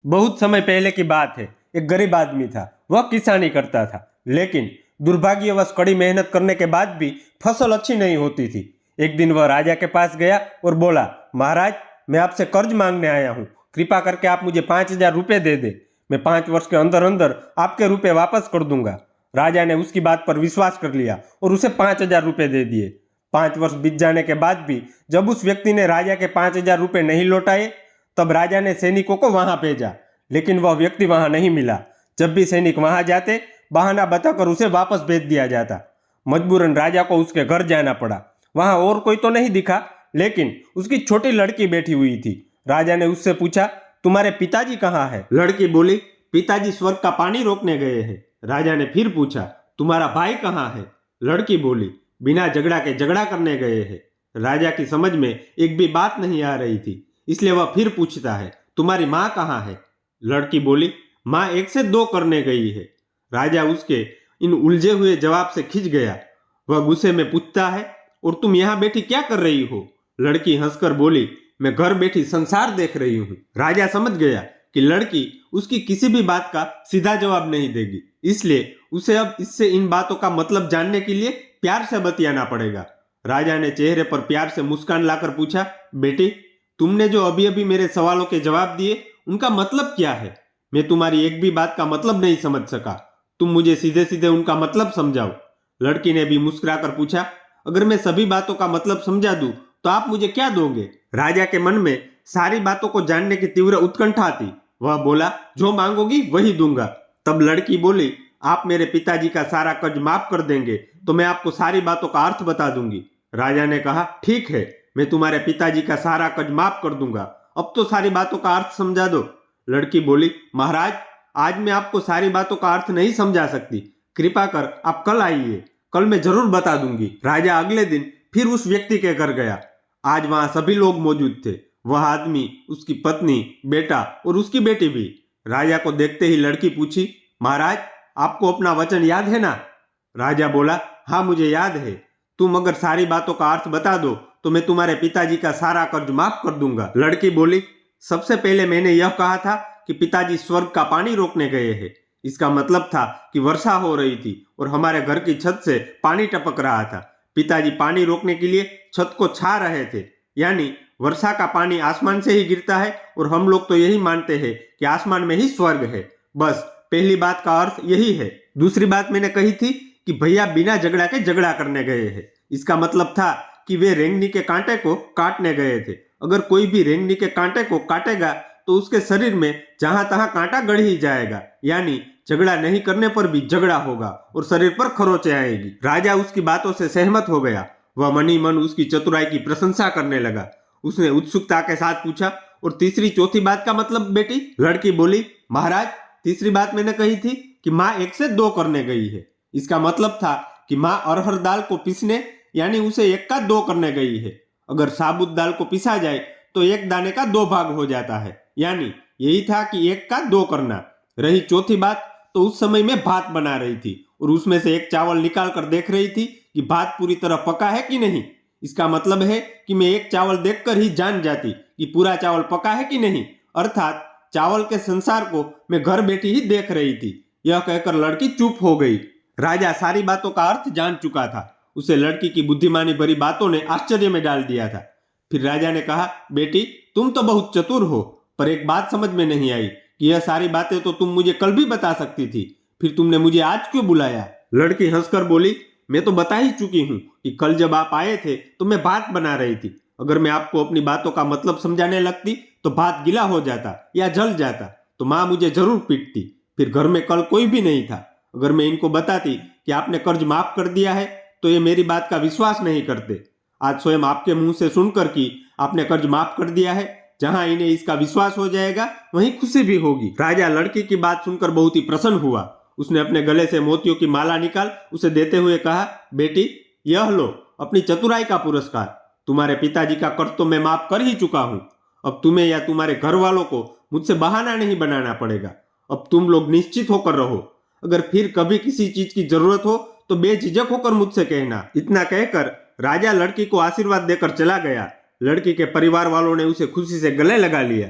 बहुत समय पहले की बात है। एक गरीब आदमी था। वह किसानी करता था, लेकिन दुर्भाग्यवश कड़ी मेहनत करने के बाद भी फसल अच्छी नहीं होती थी। एक दिन वह राजा के पास गया और बोला, महाराज, मैं आपसे कर्ज मांगने आया हूँ। कृपा करके आप मुझे 5,000 रुपये दे दे। मैं 5 वर्ष के अंदर अंदर आपके रुपये वापस कर दूंगा। राजा ने उसकी बात पर विश्वास कर लिया और उसे 5,000 रुपये दे दिए। 5 वर्ष बीत जाने के बाद भी जब उस व्यक्ति ने राजा के 5,000 रुपये नहीं लौटाए, तब राजा ने सैनिकों को वहां भेजा, लेकिन वह व्यक्ति वहां नहीं मिला। जब भी सैनिक वहां जाते, बहाना बताकर उसे वापस भेज दिया जाता। मजबूरन राजा को उसके घर जाना पड़ा। वहां और कोई तो नहीं दिखा, लेकिन उसकी छोटी लड़की बैठी हुई थी। राजा ने उससे पूछा, तुम्हारे पिताजी कहाँ है? लड़की बोली, पिताजी स्वर्ग का पानी रोकने गए हैं। राजा ने फिर पूछा, तुम्हारा भाई कहाँ है? लड़की बोली, बिना झगड़ा के झगड़ा करने गए हैं। राजा की समझ में एक भी बात नहीं आ रही थी, इसलिए वह फिर पूछता है, तुम्हारी माँ कहाँ है? लड़की बोली, माँ 1 से 2 करने गई है। राजा उसके इन उलझे हुए जवाब से खिंच गया। वह गुस्से में पूछता है, और तुम यहाँ बैठी क्या कर रही हो? लड़की हंसकर बोली, मैं घर बैठी संसार देख रही हूँ। राजा समझ गया कि लड़की उसकी किसी भी बात का सीधा जवाब नहीं देगी, इसलिए उसे अब इससे इन बातों का मतलब जानने के लिए प्यार से बतियाना पड़ेगा। राजा ने चेहरे पर प्यार से मुस्कान लाकर पूछा, बेटी, तुमने जो अभी अभी मेरे सवालों के जवाब दिए, उनका मतलब क्या है? मैं तुम्हारी एक भी बात का मतलब नहीं समझ सका। तुम मुझे सीधे सीधे उनका मतलब समझाओ। लड़की ने भी मुस्कुराकर पूछा, अगर मैं सभी बातों का मतलब समझा दूं, तो आप मुझे क्या दोगे? राजा के मन में सारी बातों को जानने की तीव्र उत्कंठा थी। वह बोला, जो मांगोगी वही दूंगा। तब लड़की बोली, आप मेरे पिताजी का सारा कर्ज माफ कर देंगे तो मैं आपको सारी बातों का अर्थ बता दूंगी। राजा ने कहा, ठीक है, मैं तुम्हारे पिताजी का सारा कर्ज माफ कर दूंगा। अब तो सारी बातों का अर्थ समझा दो। लड़की बोली, महाराज, आज मैं आपको सारी बातों का अर्थ नहीं समझा सकती। कृपा कर आप कल आइए, कल मैं जरूर बता दूंगी। राजा अगले दिन फिर उस व्यक्ति के घर गया। आज वहां सभी लोग मौजूद थे। वह आदमी, उसकी पत्नी, बेटा और उसकी बेटी भी। राजा को देखते ही लड़की पूछी, महाराज, आपको अपना वचन याद है ना? राजा बोला, हाँ, मुझे याद है। तुम अगर सारी बातों का अर्थ बता दो तो मैं तुम्हारे पिताजी का सारा कर्ज माफ कर दूंगा। लड़की बोली, सबसे पहले मैंने यह कहा था कि पिताजी स्वर्ग का पानी रोकने गए हैं। इसका मतलब था कि वर्षा हो रही थी और हमारे घर की छत से पानी टपक रहा था। पिताजी पानी रोकने के लिए छत को छा रहे थे, यानी वर्षा का पानी आसमान से ही गिरता है और हम लोग तो यही मानते हैं कि आसमान में ही स्वर्ग है। बस पहली बात का अर्थ यही है। दूसरी बात मैंने कही थी कि भैया बिना झगड़ा के झगड़ा करने गए हैं। इसका मतलब था कि वे रेंगनी के कांटे को काटने गए थे। अगर कोई भी रेंगनी के कांटे को काटेगा तो उसके शरीर में जहां तहां कांटा गड़ ही जाएगा, यानी झगड़ा नहीं करने पर भी झगड़ा होगा और शरीर पर खरोंचे आएगी। राजा उसकी बातों से सहमत हो गया। वह मन ही मन उसकी चतुराई की प्रशंसा करने लगा। उसने उत्सुकता के साथ पूछा, और तीसरी चौथी बात का मतलब बेटी? लड़की बोली, महाराज, तीसरी बात मैंने कही थी कि माँ 1 से 2 करने गई है। इसका मतलब था कि माँ अरहर दाल को पीसने, यानी उसे 1 का 2 करने गई है। अगर साबुत दाल को पिसा जाए तो 1 दाने का 2 भाग हो जाता है, यानी यही था कि 1 का 2 करना। रही चौथी बात, तो उस समय में भात बना रही थी और उसमें से एक चावल निकाल कर देख रही थी कि भात पूरी तरह पका है कि नहीं। इसका मतलब है कि मैं एक चावल देखकर ही जान जाती कि पूरा चावल पका है कि नहीं, अर्थात चावल के संसार को मैं घर बैठी ही देख रही थी। यह कहकर लड़की चुप हो गई। राजा सारी बातों का अर्थ जान चुका था। उसे लड़की की बुद्धिमानी भरी बातों ने आश्चर्य में डाल दिया था। फिर राजा ने कहा, बेटी, तुम तो बहुत चतुर हो, पर एक बात समझ में नहीं आई कि यह सारी बातें तो तुम मुझे कल भी बता सकती थी, फिर तुमने मुझे आज क्यों बुलाया? लड़की हंसकर बोली, मैं तो बता ही चुकी हूँ कि कल जब आप आए थे तो मैं भात बना रही थी। अगर मैं आपको अपनी बातों का मतलब समझाने लगती तो भात गीला हो जाता या जल जाता, तो माँ मुझे जरूर पीटती। फिर घर में कल कोई भी नहीं था। अगर मैं इनको बताती कि आपने कर्ज माफ कर दिया है तो ये मेरी बात का विश्वास नहीं करते। आज स्वयं आपके मुंह से सुनकर कि आपने कर्ज माफ कर दिया है, जहां इन्हें इसका विश्वास हो जाएगा वहीं खुशी भी होगी। राजा लड़की की बात सुनकर बहुत ही प्रसन्न हुआ। उसने अपने गले से मोतियों की माला निकाल उसे देते हुए कहा, बेटी, यह लो अपनी चतुराई का पुरस्कार। तुम्हारे पिताजी का कर्ज तो मैं माफ कर ही चुका हूँ। अब तुम्हें या तुम्हारे घर वालों को मुझसे बहाना नहीं बनाना पड़ेगा। अब तुम लोग निश्चित होकर रहो। अगर फिर कभी किसी चीज की जरूरत हो तो बेझिझक होकर मुझसे कहना। इतना कहकर राजा लड़की को आशीर्वाद देकर चला गया। लड़की के परिवार वालों ने उसे खुशी से गले लगा लिया।